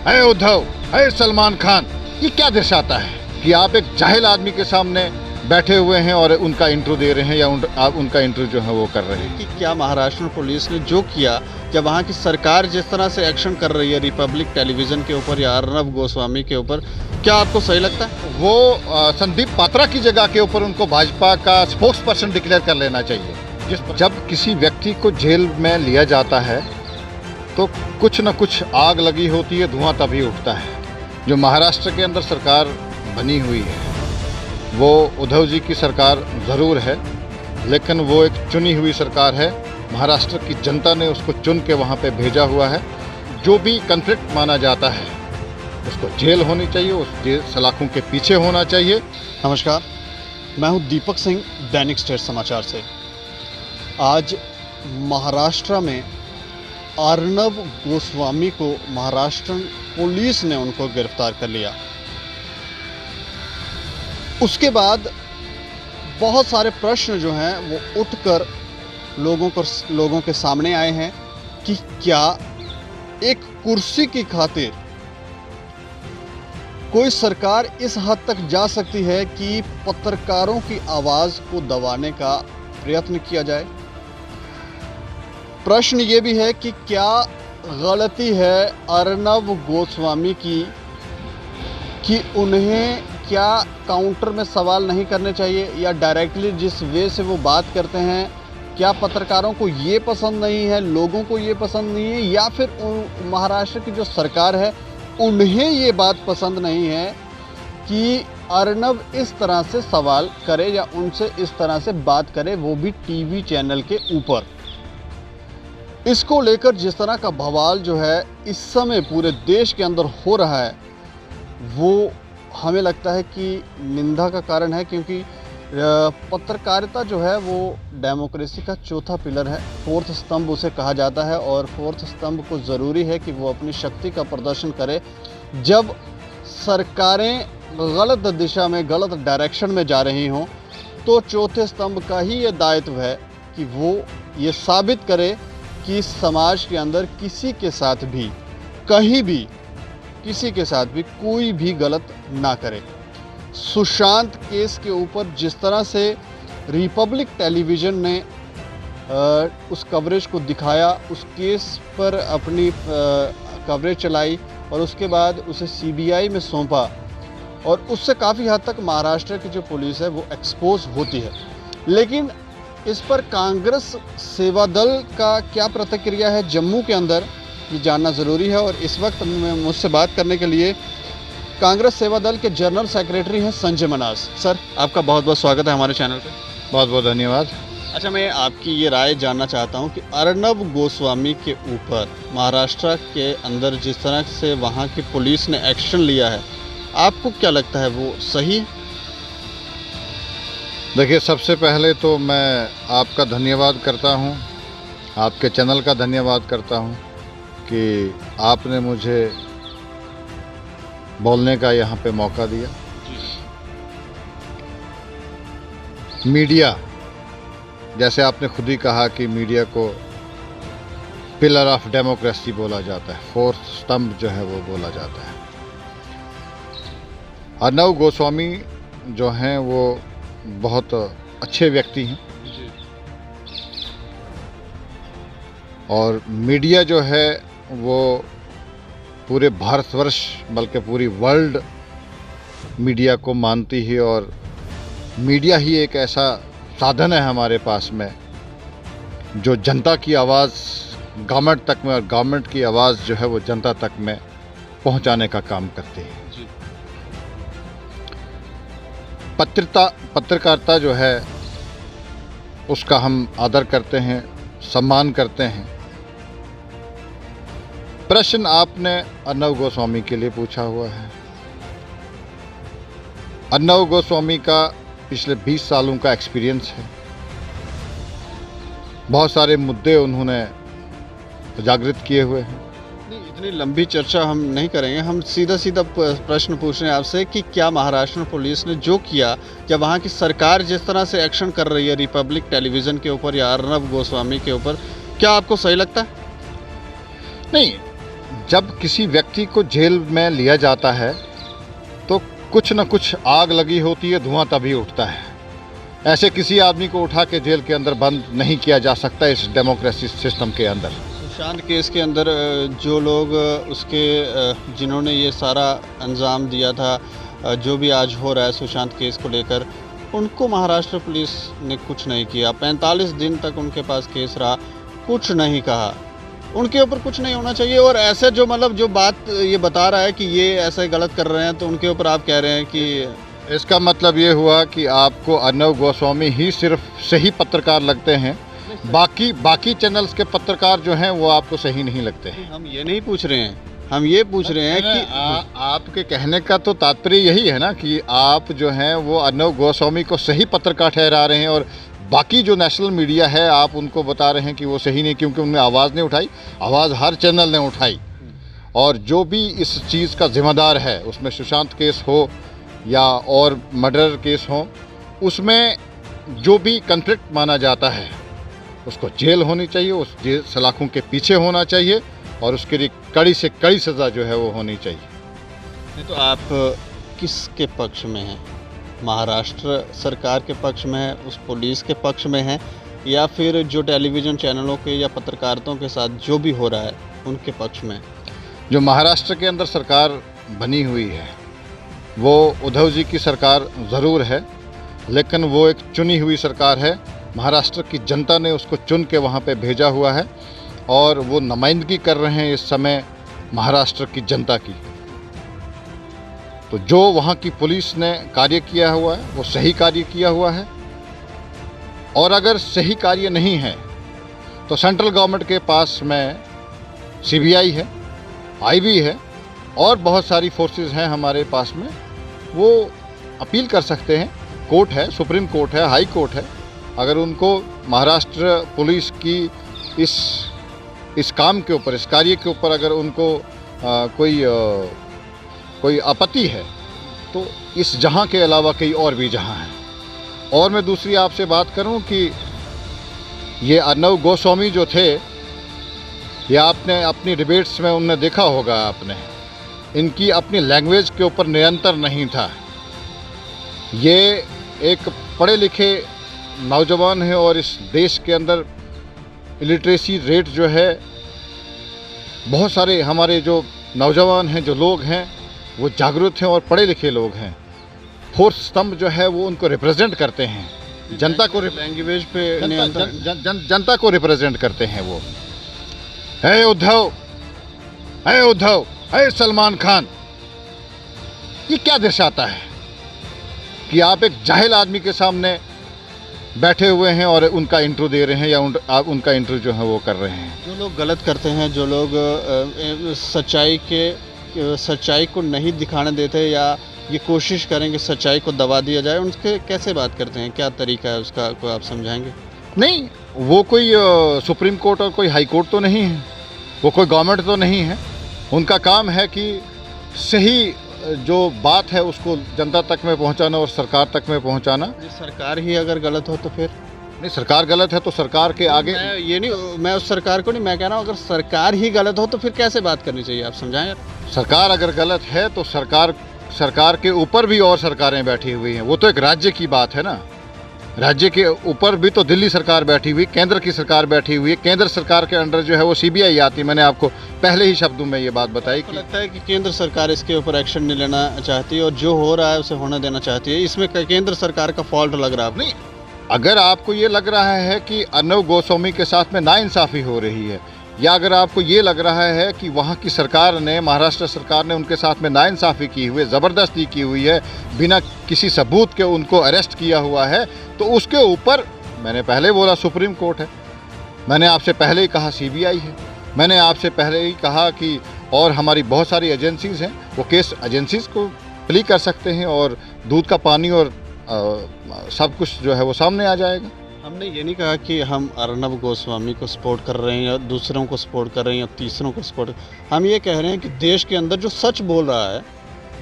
है उद्धव, है सलमान खान, ये क्या दर्शाता है कि आप एक जाहिल आदमी के सामने बैठे हुए हैं और उनका इंट्रो दे रहे हैं या आप उनका इंट्रो जो है वो कर रहे हैं। कि क्या महाराष्ट्र पुलिस ने जो किया, जब वहाँ की सरकार जिस तरह से एक्शन कर रही है रिपब्लिक टेलीविज़न के ऊपर या अर्नब गोस्वामी के ऊपर, क्या आपको सही लगता है? वो संदीप पात्रा की जगह के ऊपर उनको भाजपा का स्पोक्स पर्सन डिक्लेयर कर लेना चाहिए। जब किसी व्यक्ति को जेल में लिया जाता है तो कुछ न कुछ आग लगी होती है, धुआं तभी उठता है। जो महाराष्ट्र के अंदर सरकार बनी हुई है वो उद्धव जी की सरकार ज़रूर है, लेकिन वो एक चुनी हुई सरकार है। महाराष्ट्र की जनता ने उसको चुन के वहाँ पे भेजा हुआ है। जो भी कन्फ्लिक्ट माना जाता है उसको जेल होनी चाहिए, उस जेल सलाखों के पीछे होना चाहिए। नमस्कार, मैं हूं दीपक सिंह, दैनिक स्टेट समाचार से। आज महाराष्ट्र में अर्नब गोस्वामी को महाराष्ट्र पुलिस ने उनको गिरफ्तार कर लिया। उसके बाद बहुत सारे प्रश्न जो हैं वो उठकर लोगों के सामने आए हैं कि क्या एक कुर्सी की खातिर कोई सरकार इस हद तक जा सकती है कि पत्रकारों की आवाज़ को दबाने का प्रयत्न किया जाए। प्रश्न ये भी है कि क्या गलती है अर्नब गोस्वामी की कि उन्हें क्या काउंटर में सवाल नहीं करने चाहिए, या डायरेक्टली जिस वे से वो बात करते हैं क्या पत्रकारों को ये पसंद नहीं है, लोगों को ये पसंद नहीं है, या फिर महाराष्ट्र की जो सरकार है उन्हें ये बात पसंद नहीं है कि अर्नब इस तरह से सवाल करे या उनसे इस तरह से बात करे, वो भी टीवी चैनल के ऊपर। इसको लेकर जिस तरह का बवाल जो है इस समय पूरे देश के अंदर हो रहा है वो हमें लगता है कि निंदा का कारण है, क्योंकि पत्रकारिता जो है वो डेमोक्रेसी का चौथा पिलर है, फोर्थ स्तंभ उसे कहा जाता है। और फोर्थ स्तंभ को ज़रूरी है कि वो अपनी शक्ति का प्रदर्शन करे। जब सरकारें गलत दिशा में, गलत डायरेक्शन में जा रही हों तो चौथे स्तंभ का ही ये दायित्व है कि वो ये साबित करे कि समाज के अंदर किसी के साथ भी, कहीं भी, किसी के साथ भी कोई भी गलत ना करे। सुशांत केस के ऊपर जिस तरह से रिपब्लिक टेलीविज़न ने उस कवरेज को दिखाया, उस केस पर अपनी कवरेज चलाई और उसके बाद उसे सीबीआई में सौंपा, और उससे काफ़ी हद तक महाराष्ट्र की जो पुलिस है वो एक्सपोज होती है। लेकिन इस पर कांग्रेस सेवा दल का क्या प्रतिक्रिया है जम्मू के अंदर, ये जानना ज़रूरी है। और इस वक्त मुझसे बात करने के लिए कांग्रेस सेवा दल के जनरल सेक्रेटरी हैं संजय मनास। सर, आपका बहुत बहुत स्वागत है हमारे चैनल पे। बहुत बहुत धन्यवाद। अच्छा, मैं आपकी ये राय जानना चाहता हूँ कि अर्नब गोस्वामी के ऊपर महाराष्ट्र के अंदर जिस तरह से वहाँ की पुलिस ने एक्शन लिया है, आपको क्या लगता है वो सही है? देखिए, सबसे पहले तो मैं आपका धन्यवाद करता हूँ, आपके चैनल का धन्यवाद करता हूँ कि आपने मुझे बोलने का यहाँ पे मौका दिया। मीडिया, जैसे आपने खुद ही कहा कि मीडिया को पिलर ऑफ डेमोक्रेसी बोला जाता है, फोर्थ स्तंभ जो है वो बोला जाता है। अर्नब गोस्वामी जो हैं वो बहुत अच्छे व्यक्ति हैं और मीडिया जो है वो पूरे भारतवर्ष बल्कि पूरी वर्ल्ड मीडिया को मानती है, और मीडिया ही एक ऐसा साधन है हमारे पास में जो जनता की आवाज़ गवर्नमेंट तक में और गवर्नमेंट की आवाज़ जो है वो जनता तक में पहुंचाने का काम करती है। पत्रकारिता जो है उसका हम आदर करते हैं, सम्मान करते हैं। प्रश्न आपने अर्नब गोस्वामी के लिए पूछा हुआ है। अर्नब गोस्वामी का पिछले 20 सालों का एक्सपीरियंस है। बहुत सारे मुद्दे उन्होंने जागृत किए हुए हैं। इतनी लंबी चर्चा हम नहीं करेंगे, हम सीधा सीधा प्रश्न पूछ रहे हैं आपसे कि क्या महाराष्ट्र पुलिस ने जो किया, जब वहाँ की सरकार जिस तरह से एक्शन कर रही है रिपब्लिक टेलीविज़न के ऊपर या अर्नब गोस्वामी के ऊपर, क्या आपको सही लगता है? नहीं, जब किसी व्यक्ति को जेल में लिया जाता है तो कुछ न कुछ आग लगी होती है, धुआं तभी उठता है। ऐसे किसी आदमी को उठा के जेल के अंदर बंद नहीं किया जा सकता इस डेमोक्रेसी सिस्टम के अंदर। सुशांत केस के अंदर जो लोग उसके जिन्होंने ये सारा अंजाम दिया था, जो भी आज हो रहा है सुशांत केस को लेकर, उनको महाराष्ट्र पुलिस ने कुछ नहीं किया। 45 दिन तक उनके पास केस रहा, कुछ नहीं कहा। उनके ऊपर कुछ नहीं होना चाहिए। और ऐसे जो मतलब जो बात ये बता रहा है कि ये ऐसे गलत कर रहे हैं, तो उनके ऊपर आप कह रहे हैं कि इसका मतलब ये हुआ कि आपको अर्नब गोस्वामी ही सिर्फ सही पत्रकार लगते हैं, बाकी चैनल्स के पत्रकार जो हैं वो आपको सही नहीं लगते हैं। हम ये नहीं पूछ रहे हैं, हम ये पूछ रहे हैं कि आपके कहने का तो तात्पर्य यही है ना कि आप जो हैं वो अर्नब गोस्वामी को सही पत्रकार ठहरा रहे हैं और बाकी जो नेशनल मीडिया है आप उनको बता रहे हैं कि वो सही नहीं, क्योंकि उन्होंने आवाज़ नहीं उठाई। आवाज़ हर चैनल ने उठाई और जो भी इस चीज़ का जिम्मेदार है, उसमें सुशांत केस हो या और मर्डर केस हो, उसमें जो भी कॉन्फ्लिक्ट माना जाता है उसको जेल होनी चाहिए, उस जेल सलाखों के पीछे होना चाहिए और उसके लिए कड़ी से कड़ी सज़ा जो है वो होनी चाहिए। नहीं तो आप किसके पक्ष में हैं? महाराष्ट्र सरकार के पक्ष में है, उस पुलिस के पक्ष में है, या फिर जो टेलीविज़न चैनलों के या पत्रकारियों के साथ जो भी हो रहा है उनके पक्ष में? जो महाराष्ट्र के अंदर सरकार बनी हुई है वो उद्धव जी की सरकार ज़रूर है, लेकिन वो एक चुनी हुई सरकार है। महाराष्ट्र की जनता ने उसको चुन के वहाँ पे भेजा हुआ है और वो नुमाइंदगी कर रहे हैं इस समय महाराष्ट्र की जनता की। तो जो वहाँ की पुलिस ने कार्य किया हुआ है वो सही कार्य किया हुआ है, और अगर सही कार्य नहीं है तो सेंट्रल गवर्नमेंट के पास में सीबीआई है, आईबी है और बहुत सारी फोर्सेस हैं हमारे पास में, वो अपील कर सकते हैं। कोर्ट है, सुप्रीम कोर्ट है, हाई कोर्ट है। अगर उनको महाराष्ट्र पुलिस की इस काम के ऊपर, इस कार्य के ऊपर अगर उनको कोई आपत्ति है तो इस जहां के अलावा कई और भी जहां हैं। और मैं दूसरी आपसे बात करूं कि ये अर्नब गोस्वामी जो थे, ये आपने अपनी डिबेट्स में उन्हें देखा होगा आपने, इनकी अपनी लैंग्वेज के ऊपर निरंतर नहीं था। ये एक पढ़े लिखे नौजवान है और इस देश के अंदर इलिटरेसी रेट जो है, बहुत सारे हमारे जो नौजवान हैं, जो लोग हैं, वो जागरूक हैं और पढ़े लिखे लोग हैं। फोर्थ स्तंभ जो है वो उनको रिप्रेजेंट करते हैं, जनता को लैंग्वेज पे जनता को रिप्रेजेंट करते हैं वो। है उद्धव, है सलमान खान, ये क्या दर्शाता है कि आप एक जाहिल आदमी के सामने बैठे हुए हैं और उनका इंटरव्यू दे रहे हैं या आप उनका इंटरव्यू जो है वो कर रहे हैं। जो लोग गलत करते हैं, जो लोग सच्चाई को नहीं दिखाने देते या ये कोशिश करें कि सच्चाई को दबा दिया जाए, उनके कैसे बात करते हैं, क्या तरीका है उसका, कोई आप समझाएंगे? नहीं, वो कोई सुप्रीम कोर्ट और कोई हाई कोर्ट तो नहीं है, वो कोई गवर्नमेंट तो नहीं है। उनका काम है कि सही जो बात है उसको जनता तक में पहुंचाना और सरकार तक में पहुंचाना। सरकार ही अगर गलत हो तो फिर? नहीं, सरकार गलत है तो सरकार के आगे मैं उस सरकार को नहीं, मैं कह रहा हूँ अगर सरकार ही गलत हो तो फिर कैसे बात करनी चाहिए, आप समझाएं यार। सरकार अगर गलत है तो सरकार के ऊपर भी और सरकारें बैठी हुई हैं। वो तो एक राज्य की बात है ना, राज्य के ऊपर भी तो दिल्ली सरकार बैठी हुई, केंद्र की सरकार बैठी हुई है। केंद्र सरकार के अंडर जो है वो सीबीआई आती है। मैंने आपको पहले ही शब्दों में ये बात बताई कि लगता है कि केंद्र सरकार इसके ऊपर एक्शन नहीं लेना चाहती और जो हो रहा है उसे होने देना चाहती है। इसमें केंद्र सरकार का फॉल्ट लग रहा है? नहीं, अगर आपको ये लग रहा है कि अर्नब गोस्वामी के साथ में नाइंसाफ़ी हो रही है, या अगर आपको ये लग रहा है कि वहाँ की सरकार ने, महाराष्ट्र सरकार ने उनके साथ में नाइंसाफ़ी की हुई है, ज़बरदस्ती की हुई है, बिना किसी सबूत के उनको अरेस्ट किया हुआ है, तो उसके ऊपर मैंने पहले बोला सुप्रीम कोर्ट है, मैंने आपसे पहले ही कहा सीबीआई है, मैंने आपसे पहले ही कहा कि और हमारी बहुत सारी एजेंसीज़ हैं, वो केस एजेंसीज़ को प्ली कर सकते हैं और दूध का पानी और सब कुछ जो है वो सामने आ जाएगा। हमने ये नहीं कहा कि हम अर्नब गोस्वामी को सपोर्ट कर रहे हैं या दूसरों को सपोर्ट कर रहे हैं या तीसरों को सपोर्ट, हम ये कह रहे हैं कि देश के अंदर जो सच बोल रहा है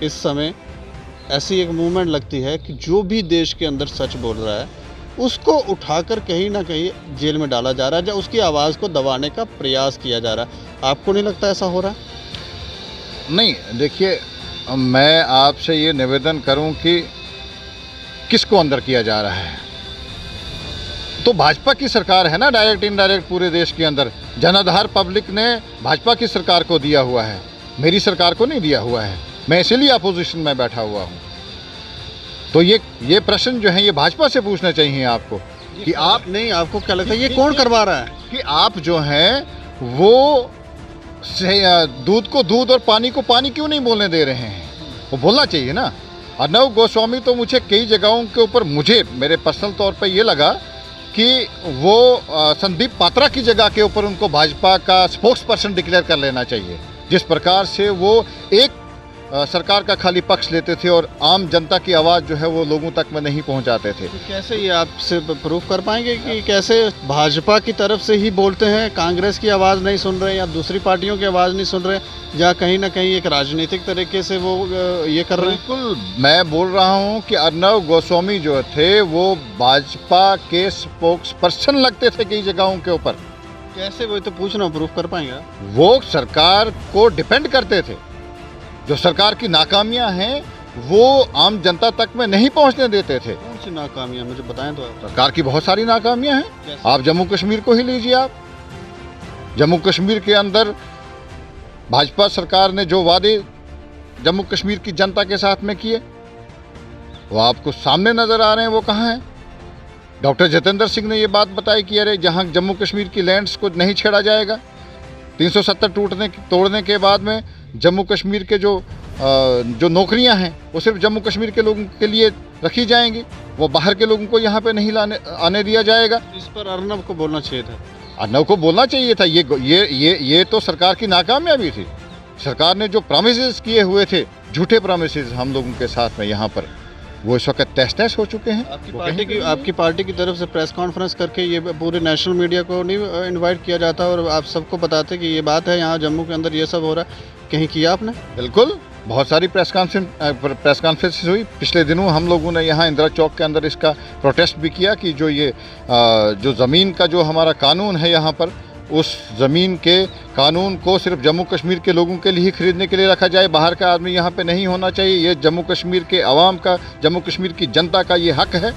इस समय, ऐसी एक मूवमेंट लगती है कि जो भी देश के अंदर सच बोल रहा है उसको उठाकर कहीं ना कहीं जेल में डाला जा रहा है या उसकी आवाज़ को दबाने का प्रयास किया जा रहा है। आपको नहीं लगता ऐसा हो रहा है? नहीं, देखिए, मैं आपसे ये निवेदन करूं कि किसको अंदर किया जा रहा है। तो भाजपा की सरकार है ना, डायरेक्ट इनडायरेक्ट पूरे देश के अंदर जनाधार पब्लिक ने भाजपा की सरकार को दिया हुआ है, मेरी सरकार को नहीं दिया हुआ है। मैं इसीलिए अपोजिशन में बैठा हुआ हूँ। तो ये प्रश्न जो है ये भाजपा से पूछना चाहिए आपको कि आप नहीं, आपको क्या लगता है ये कौन करवा रहा है? कि आप जो हैं वो दूध को दूध और पानी को पानी क्यों नहीं बोलने दे रहे हैं? वो बोलना चाहिए ना। अर्नब गोस्वामी तो मुझे कई जगहों के ऊपर मेरे पर्सनल तौर पे ये लगा कि वो संदीप पात्रा की जगह के ऊपर उनको भाजपा का स्पोक्स पर्सन डिक्लेयर कर लेना चाहिए। जिस प्रकार से वो एक सरकार का खाली पक्ष लेते थे और आम जनता की आवाज़ जो है वो लोगों तक में नहीं पहुंचाते थे। तो कैसे ये आपसे प्रूफ कर पाएंगे कि कैसे भाजपा की तरफ से ही बोलते हैं, कांग्रेस की आवाज़ नहीं सुन रहे या दूसरी पार्टियों की आवाज़ नहीं सुन रहे, या कहीं ना कहीं एक राजनीतिक तरीके से वो ये कर रहे हैं? बिल्कुल, मैं बोल रहा हूँ कि अर्नब गोस्वामी जो थे वो भाजपा के स्पोक्स पर्सन लगते थे कई जगहों के ऊपर। कैसे, वो तो पूछना, प्रूफ कर पाएंगे? वो सरकार को डिपेंड करते थे। जो सरकार की नाकामियां हैं वो आम जनता तक में नहीं पहुंचने देते थे। कौन सी नाकामियां, मुझे बताएं तो आप। सरकार की बहुत सारी नाकामियां हैं। आप जम्मू कश्मीर को ही लीजिए। आप जम्मू कश्मीर के अंदर भाजपा सरकार ने जो वादे जम्मू कश्मीर की जनता के साथ में किए वो आपको सामने नजर आ रहे हैं। वो कहाँ हैं? डॉक्टर जितेंद्र सिंह ने ये बात बताई कि अरे जहाँ जम्मू कश्मीर की लैंड्स को नहीं छेड़ा जाएगा, 370 तोड़ने के बाद में जम्मू कश्मीर के जो नौकरियां हैं वो सिर्फ जम्मू कश्मीर के लोगों के लिए रखी जाएंगी, वो बाहर के लोगों को यहाँ पे नहीं आने दिया जाएगा। इस पर अर्नब को बोलना चाहिए था। अर्नब को बोलना चाहिए था। ये तो सरकार की नाकामयाबी थी। सरकार ने जो प्रॉमिसेस किए हुए थे, झूठे प्रॉमिसेस हम लोगों के साथ में यहाँ पर, वो इस वक्त तहस-नहस हो चुके हैं। आपकी पार्टी की तरफ से प्रेस कॉन्फ्रेंस करके ये पूरे नेशनल मीडिया को नहीं इनवाइट किया जाता और आप सबको बताते कि ये बात है, यहाँ जम्मू के अंदर ये सब हो रहा है, कहीं किया आपने? बिल्कुल, बहुत सारी प्रेस कॉन्फ्रेंस हुई। पिछले दिनों हम लोगों ने यहाँ इंदिरा चौक के अंदर इसका प्रोटेस्ट भी किया कि जो ज़मीन का जो हमारा कानून है यहाँ पर, उस ज़मीन के कानून को सिर्फ जम्मू कश्मीर के लोगों के लिए ही खरीदने के लिए रखा जाए, बाहर का आदमी यहाँ पे नहीं होना चाहिए। ये जम्मू कश्मीर के अवाम का, जम्मू कश्मीर की जनता का ये हक है।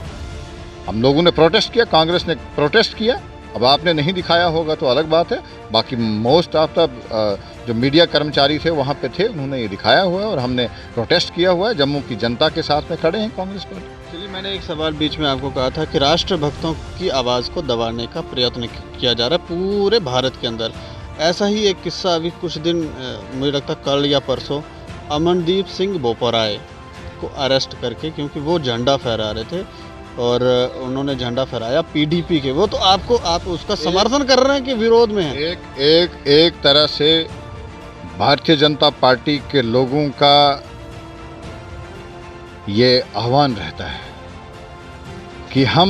हम लोगों ने प्रोटेस्ट किया, कांग्रेस ने प्रोटेस्ट किया। अब आपने नहीं दिखाया होगा तो अलग बात है। बाकी मोस्ट ऑफ द जो मीडिया कर्मचारी थे वहाँ पे थे, उन्होंने ये दिखाया हुआ है और हमने प्रोटेस्ट किया हुआ है। जम्मू की जनता के साथ में खड़े हैं कांग्रेस पार्टी। चलिए, मैंने एक सवाल बीच में आपको कहा था कि राष्ट्रभक्तों की आवाज़ को दबाने का प्रयत्न किया जा रहा है पूरे भारत के अंदर। ऐसा ही एक किस्सा अभी कुछ दिन, मुझे लगता कल या परसों, अमनदीप सिंह बोपराय को अरेस्ट करके, क्योंकि वो झंडा फहरा रहे थे और उन्होंने झंडा फहराया पीडीपी के। वो तो आप उसका समर्थन कर रहे हैं कि विरोध में है? एक तरह से भारतीय जनता पार्टी के लोगों का ये आह्वान रहता है कि हम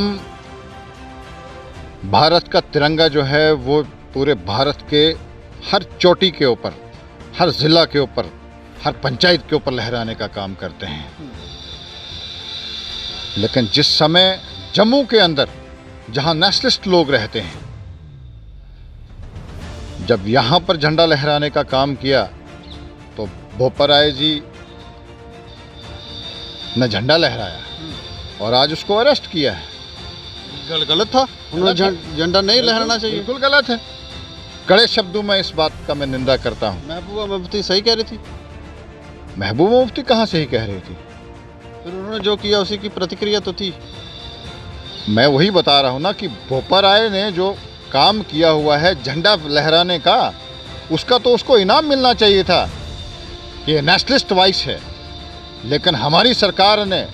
भारत का तिरंगा जो है वो पूरे भारत के हर चोटी के ऊपर, हर जिला के ऊपर, हर पंचायत के ऊपर लहराने का काम करते हैं। लेकिन जिस समय जम्मू के अंदर जहां नेशनलिस्ट लोग रहते हैं, जब यहाँ पर झंडा लहराने का काम किया तो बोपराय जी ने झंडा लहराया और आज उसको अरेस्ट किया है। गलत था, उन्होंने झंडा नहीं लहराना चाहिए। बिल्कुल गलत है। कड़े शब्दों में इस बात का मैं निंदा करता हूँ। महबूबा मुफ्ती सही कह रही थी। महबूबा मुफ्ती कहाँ सही कह रही थी? फिर उन्होंने जो किया उसी की प्रतिक्रिया तो थी। मैं वही बता रहा हूँ ना कि बोपराय ने जो काम किया हुआ है झंडा लहराने का, उसका तो उसको इनाम मिलना चाहिए था। ये नेशनलिस्ट वॉइस है। लेकिन हमारी सरकार ने,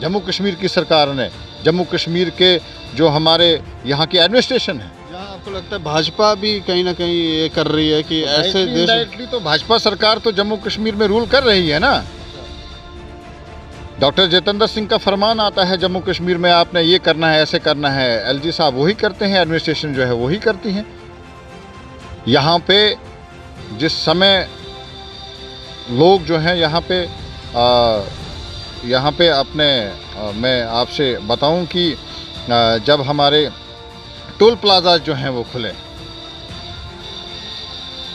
जम्मू कश्मीर की सरकार ने, जम्मू कश्मीर के जो हमारे यहाँ की एडमिनिस्ट्रेशन है, जहाँ आपको लगता है भाजपा भी कहीं ना कहीं ये कर रही है कि ऐसे देश, डायरेक्टली तो भाजपा सरकार तो जम्मू कश्मीर में रूल कर रही है ना। डॉक्टर जितेंद्र सिंह का फरमान आता है जम्मू कश्मीर में, आपने ये करना है, ऐसे करना है। एलजी साहब वही करते हैं, एडमिनिस्ट्रेशन जो है वही करती हैं। यहाँ पे जिस समय लोग जो हैं यहाँ पे अपने मैं आपसे बताऊं कि जब हमारे टोल प्लाजा जो हैं वो खुले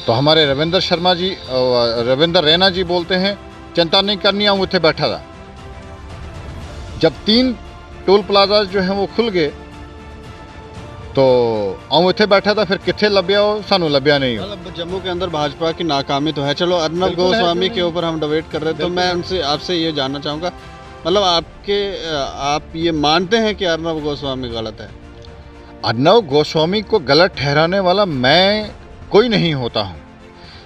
तो हमारे रविंद्र शर्मा जी, रविंद्र रैना जी बोलते हैं चिंता नहीं करनी, आऊँ उत्थे बैठा था। जब 3 टोल प्लाजा जो हैं वो खुल गए तो आऊँ इत्थे बैठा था, फिर कित्थे लभ्या हो, सानू लभ्या नहीं हो। मतलब जम्मू के अंदर भाजपा की नाकामी तो है। चलो अर्नब बिल्कुल है, गोस्वामी क्यों के नहीं? ऊपर हम डिबेट कर रहे हैं, तो बिल्कुल मैं है। उनसे आपसे ये जानना चाहूँगा, मतलब आप ये मानते हैं कि अर्नब गोस्वामी गलत है? अर्नब गोस्वामी को गलत ठहराने वाला मैं कोई नहीं होता हूँ,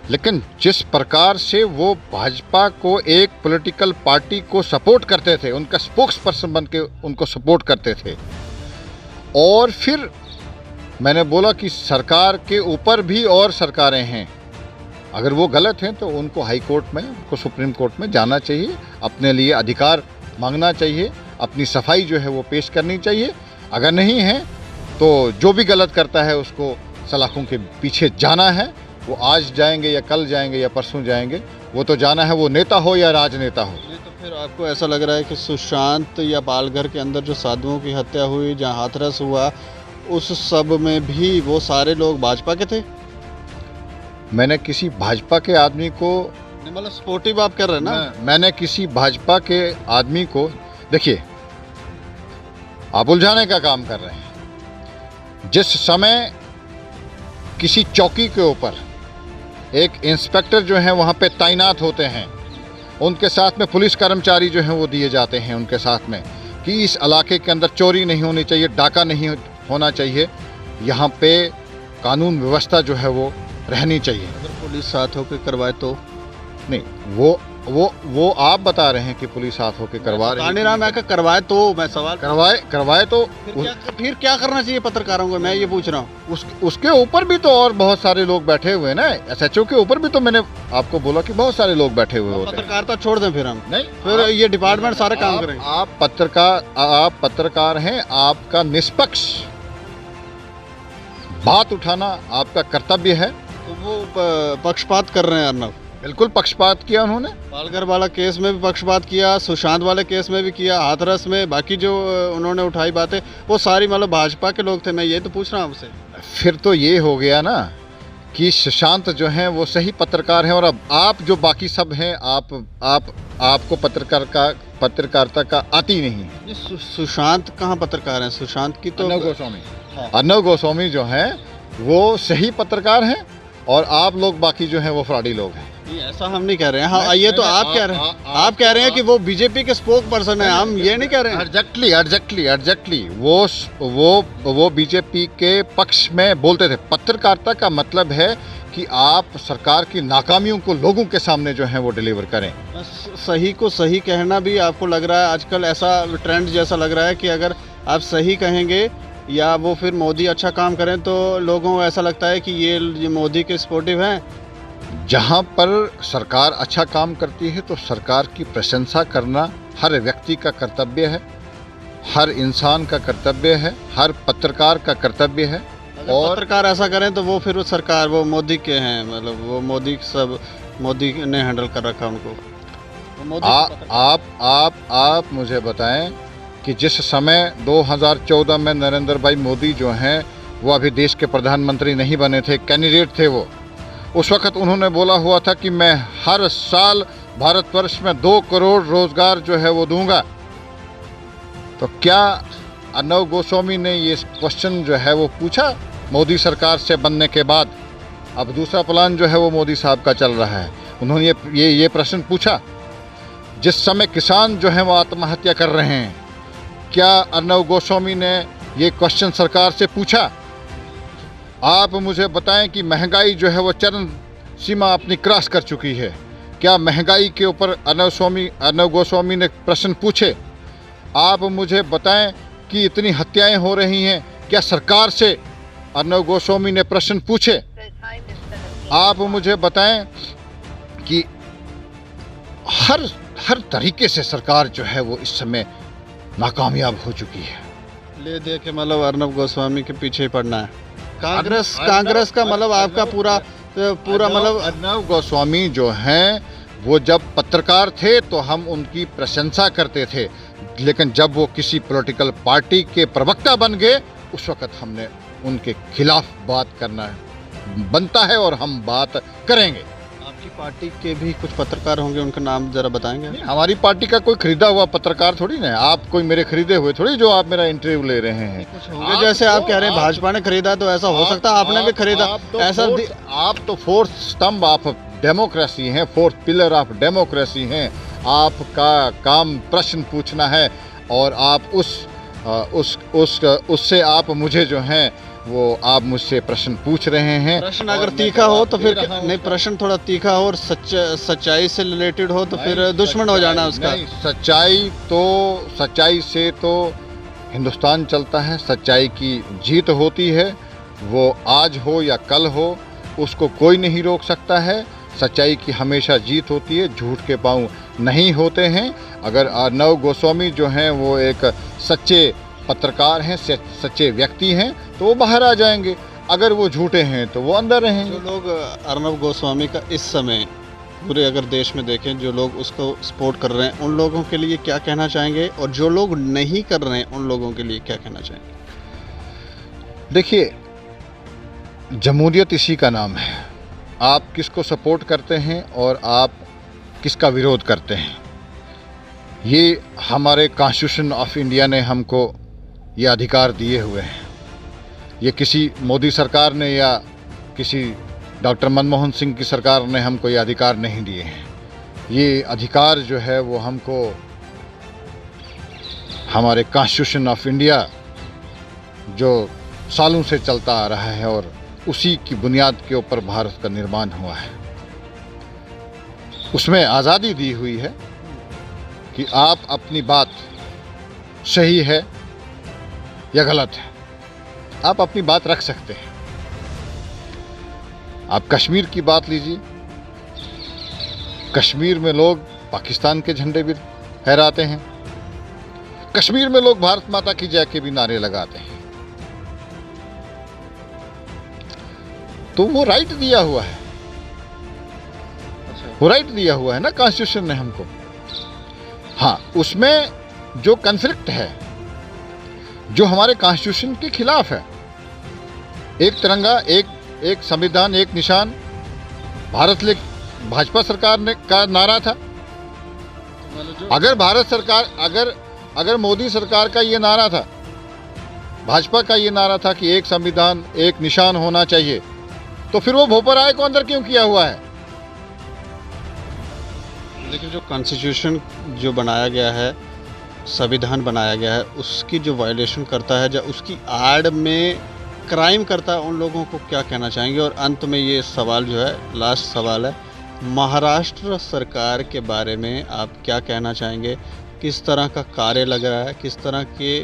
लेकिन जिस प्रकार से वो भाजपा को एक पॉलिटिकल पार्टी को सपोर्ट करते थे, उनका स्पोक्स पर्सन बन के उनको सपोर्ट करते थे, और फिर मैंने बोला कि सरकार के ऊपर भी और सरकारें हैं, अगर वो गलत हैं तो उनको हाई कोर्ट में, उनको सुप्रीम कोर्ट में जाना चाहिए, अपने लिए अधिकार मांगना चाहिए, अपनी सफाई जो है वो पेश करनी चाहिए। अगर नहीं है तो जो भी गलत करता है उसको सलाखों के पीछे जाना है। वो आज जाएंगे या कल जाएंगे या परसों जाएंगे, वो तो जाना है, वो नेता हो या राजनेता हो। नहीं तो फिर आपको ऐसा लग रहा है कि सुशांत या पालघर के अंदर जो साधुओं की हत्या हुई, जहाँ हाथरस हुआ, उस सब में भी वो सारे लोग भाजपा के थे? मैंने किसी भाजपा के आदमी को, नहीं, मतलब सपोर्टिव आप कर रहे हैं ना? मैंने किसी भाजपा के आदमी को, देखिए आप उलझाने का काम कर रहे हैं। जिस समय किसी चौकी के ऊपर एक इंस्पेक्टर जो हैं वहाँ पे तैनात होते हैं, उनके साथ में पुलिस कर्मचारी जो हैं वो दिए जाते हैं उनके साथ में, कि इस इलाके के अंदर चोरी नहीं होनी चाहिए, डाका नहीं होना चाहिए, यहाँ पे कानून व्यवस्था जो है वो रहनी चाहिए। अगर पुलिस साथ होकर करवाए तो? नहीं, वो आप बता रहे हैं कि पुलिस साथ होकर करवा रही है। कानीराम मैं करवाए तो मैं सवाल करवाए तो फिर क्या करना चाहिए पत्रकारों को, मैं ये पूछ रहा हूँ। उसके ऊपर भी तो और बहुत सारे लोग बैठे हुए हैं ना। एसएचओ के ऊपर भी तो मैंने आपको बोला कि बहुत सारे लोग बैठे हुए होते हैं। पत्रकारिता छोड़ दें फिर हम? नहीं, फिर ये डिपार्टमेंट सारे काम करेंगे। आप पत्रकार हैं, आपका निष्पक्ष बात उठाना आपका कर्तव्य है। तो वो पक्षपात कर रहे हैं अर्नब। बिल्कुल पक्षपात किया उन्होंने। पालघर वाला केस में भी पक्षपात किया, सुशांत वाले केस में भी किया, हाथरस में, बाकी जो उन्होंने उठाई बातें वो सारी मतलब भाजपा के लोग थे। मैं ये तो पूछ रहा हूँ आपसे। फिर तो ये हो गया ना कि सुशांत जो हैं वो सही पत्रकार हैं, और अब आप जो बाकी सब हैं, आपको पत्रकारिता का आती नहीं है। सुशांत कहाँ पत्रकार हैं? सुशांत की तो अर्नब गोस्वामी, हाँ। अर्नब गोस्वामी जो हैं वो सही पत्रकार हैं, और आप लोग बाकी जो हैं वो फ्रॉडी लोग हैं। नहीं, ऐसा हम नहीं कह रहे हैं। हाँ, ये तो आप कह रहे हैं। आप कह रहे हैं कि वो बीजेपी के स्पोक पर्सन है, हम ये नहीं कह रहे हैं। एग्जैक्टली वो बीजेपी के पक्ष में बोलते थे। पत्रकारिता का मतलब है कि आप सरकार की नाकामियों को लोगों के सामने जो है वो डिलीवर करें। सही को सही कहना भी आपको लग रहा है आजकल ऐसा ट्रेंड जैसा लग रहा है कि अगर आप सही कहेंगे या वो फिर मोदी अच्छा काम करें तो लोगों को ऐसा लगता है कि ये मोदी के सपोर्टिव हैं। जहाँ पर सरकार अच्छा काम करती है तो सरकार की प्रशंसा करना हर व्यक्ति का कर्तव्य है, हर इंसान का कर्तव्य है, हर पत्रकार का कर्तव्य है। और पत्रकार ऐसा करें तो वो फिर वो सरकार वो मोदी के हैं, मतलब वो मोदी ने हैंडल कर रखा उनको। आप मुझे बताएं कि जिस समय 2014 में नरेंद्र भाई मोदी जो हैं वो अभी देश के प्रधानमंत्री नहीं बने थे, कैंडिडेट थे वो, उस वक्त उन्होंने बोला हुआ था कि मैं हर साल भारतवर्ष में 2 करोड़ रोजगार जो है वो दूंगा। तो क्या अर्नब गोस्वामी ने ये क्वेश्चन जो है वो पूछा मोदी सरकार से बनने के बाद? अब दूसरा प्लान जो है वो मोदी साहब का चल रहा है। उन्होंने ये प्रश्न पूछा जिस समय किसान जो है वो आत्महत्या कर रहे हैं, क्या अर्नब गोस्वामी ने ये क्वेश्चन सरकार से पूछा? आप मुझे बताएं कि महंगाई जो है वो चरम सीमा अपनी क्रॉस कर चुकी है, क्या महंगाई के ऊपर अर्नब गोस्वामी ने प्रश्न पूछे? आप मुझे बताएं कि इतनी हत्याएं हो रही हैं, क्या सरकार से अर्नब गोस्वामी ने प्रश्न पूछे? आप मुझे बताएं कि हर तरीके से सरकार जो है वो इस समय नाकामयाब हो चुकी है। ले दे के मतलब अर्नब गोस्वामी के पीछे ही पड़ना है। कांग्रेस का मतलब आपका पूरा मतलब अर्नब गोस्वामी जो हैं वो जब पत्रकार थे तो हम उनकी प्रशंसा करते थे, लेकिन जब वो किसी पॉलिटिकल पार्टी के प्रवक्ता बन गए उस वक्त हमने उनके खिलाफ बात करना बनता है और हम बात करेंगे। आपकी पार्टी के भी कुछ पत्रकार होंगे, उनका नाम जरा बताएंगे? हमारी पार्टी का कोई खरीदा हुआ पत्रकार थोड़ी ना है, आप कोई मेरे खरीदे हुए थोड़ी जो आप मेरा इंटरव्यू ले रहे हैं। कुछ होंगे, जैसे आप कह रहे हैं भाजपा ने खरीदा, तो ऐसा हो सकता है आपने भी खरीदा। ऐसा आप तो फोर्थ स्तंभ ऑफ डेमोक्रेसी हैं, फोर्थ पिलर ऑफ डेमोक्रेसी हैं। आपका काम प्रश्न पूछना है और आप उससे आप मुझे जो हैं वो आप मुझसे प्रश्न पूछ रहे हैं। प्रश्न अगर तीखा हो तो फिर नहीं, प्रश्न थोड़ा तीखा हो और सच्चाई से रिलेटेड हो तो फिर दुश्मन हो जाना उसका। नहीं, सच्चाई से तो हिंदुस्तान चलता है, सच्चाई की जीत होती है। वो आज हो या कल हो, उसको कोई नहीं रोक सकता है। सच्चाई की हमेशा जीत होती है, झूठ के पांव नहीं होते हैं। अगर अर्नब गोस्वामी जो हैं वो एक सच्चे पत्रकार हैं, सच्चे व्यक्ति हैं, तो वो बाहर आ जाएंगे। अगर वो झूठे हैं तो वो अंदर रहेंगे। जो लोग अर्नब गोस्वामी का इस समय पूरे अगर देश में देखें, जो लोग उसको सपोर्ट कर रहे हैं, उन लोगों के लिए क्या कहना चाहेंगे, और जो लोग नहीं कर रहे हैं उन लोगों के लिए क्या कहना चाहेंगे? देखिए, जमहूरियत इसी का नाम है। आप किसको सपोर्ट करते हैं और आप किसका विरोध करते हैं, ये हमारे कॉन्स्टिट्यूशन ऑफ इंडिया ने हमको ये अधिकार दिए हुए हैं। ये किसी मोदी सरकार ने या किसी डॉक्टर मनमोहन सिंह की सरकार ने हमको ये अधिकार नहीं दिए हैं। ये अधिकार जो है वो हमको हमारे कॉन्स्टिट्यूशन ऑफ इंडिया जो सालों से चलता आ रहा है और उसी की बुनियाद के ऊपर भारत का निर्माण हुआ है, उसमें आज़ादी दी हुई है कि आप अपनी बात सही है या गलत है, आप अपनी बात रख सकते हैं। आप कश्मीर की बात लीजिए, कश्मीर में लोग पाकिस्तान के झंडे भी फहराते हैं, कश्मीर में लोग भारत माता की जय के भी नारे लगाते हैं। तो वो राइट दिया हुआ है, वो राइट दिया हुआ है ना कॉन्स्टिट्यूशन ने हमको। हाँ, उसमें जो कॉन्फ्लिक्ट है, जो हमारे कॉन्स्टिट्यूशन के खिलाफ है, एक तिरंगा, एक संविधान, एक निशान, भारत ले भाजपा सरकार ने का नारा था। अगर भारत सरकार अगर मोदी सरकार का ये नारा था, भाजपा का ये नारा था कि एक संविधान एक निशान होना चाहिए, तो फिर वो भोपराय को अंदर क्यों किया हुआ है? लेकिन जो कॉन्स्टिट्यूशन जो बनाया गया है, संविधान बनाया गया है, उसकी जो वायलेशन करता है या उसकी आड़ में क्राइम करता है, उन लोगों को क्या कहना चाहेंगे? और अंत में ये सवाल जो है, लास्ट सवाल है, महाराष्ट्र सरकार के बारे में आप क्या कहना चाहेंगे? किस तरह का कार्य लग रहा है, किस तरह के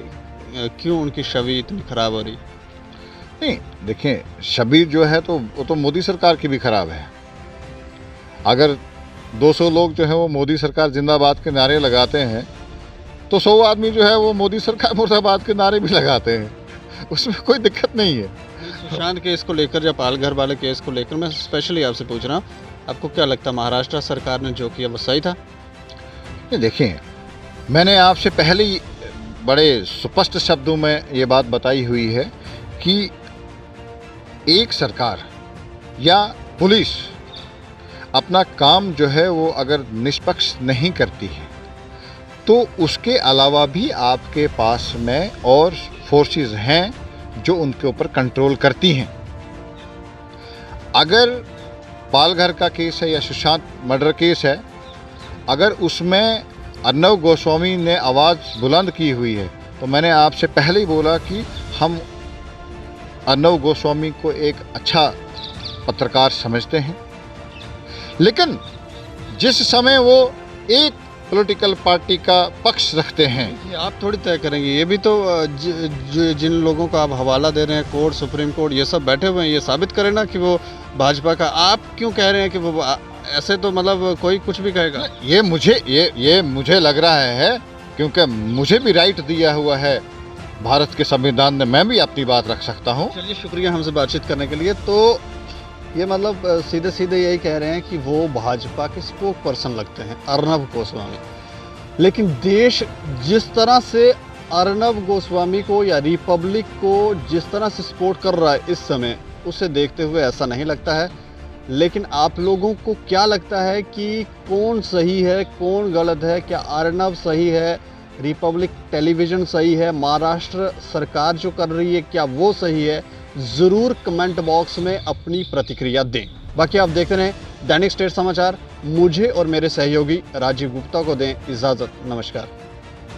क्यों उनकी छवि इतनी खराब हो रही? नहीं, देखें, छवि जो है तो वो तो मोदी सरकार की भी खराब है। अगर 200 लोग जो है वो मोदी सरकार जिंदाबाद के नारे लगाते हैं, तो 100 आदमी जो है वो मोदी सरकार मुर्दाबाद के नारे भी लगाते हैं, उसमें कोई दिक्कत नहीं है। सुशांत केस को लेकर या पालघर वाले केस को लेकर मैं स्पेशली आपसे पूछ रहा हूँ, आपको क्या लगता है महाराष्ट्र सरकार ने जो किया वो सही था? नहीं, देखें, मैंने आपसे पहले ही बड़े स्पष्ट शब्दों में ये बात बताई हुई है कि एक सरकार या पुलिस अपना काम जो है वो अगर निष्पक्ष नहीं करती है, तो उसके अलावा भी आपके पास में और फोर्सेस हैं जो उनके ऊपर कंट्रोल करती हैं। अगर पालघर का केस है या सुशांत मर्डर केस है, अगर उसमें अर्नब गोस्वामी ने आवाज़ बुलंद की हुई है, तो मैंने आपसे पहले ही बोला कि हम अर्नब गोस्वामी को एक अच्छा पत्रकार समझते हैं। लेकिन जिस समय वो एक पॉलिटिकल पार्टी का पक्ष रखते हैं, आप थोड़ी तय करेंगे, ये भी तो जिन लोगों का आप हवाला दे रहे हैं, कोर्ट, सुप्रीम कोर्ट, ये सब बैठे हुए हैं, ये साबित करें ना कि वो भाजपा का। आप क्यों कह रहे हैं कि वो ऐसे? तो मतलब कोई कुछ भी कहेगा। ये मुझे लग रहा है, क्योंकि मुझे भी राइट दिया हुआ है भारत के संविधान ने, मैं भी अपनी बात रख सकता हूँ। चलिए, शुक्रिया हमसे बातचीत करने के लिए। तो ये मतलब सीधे सीधे यही कह रहे हैं कि वो भाजपा के स्पोक पर्सन लगते हैं, अर्नब गोस्वामी। लेकिन देश जिस तरह से अर्नब गोस्वामी को या रिपब्लिक को जिस तरह से सपोर्ट कर रहा है इस समय, उसे देखते हुए ऐसा नहीं लगता है। लेकिन आप लोगों को क्या लगता है कि कौन सही है, कौन गलत है? क्या अर्नब सही है, रिपब्लिक टेलीविज़न सही है, महाराष्ट्र सरकार जो कर रही है क्या वो सही है? ज़रूर कमेंट बॉक्स में अपनी प्रतिक्रिया दें। बाकी आप देखते रहें दैनिक स्टेट समाचार। मुझे और मेरे सहयोगी राजीव गुप्ता को दें इजाज़त। नमस्कार।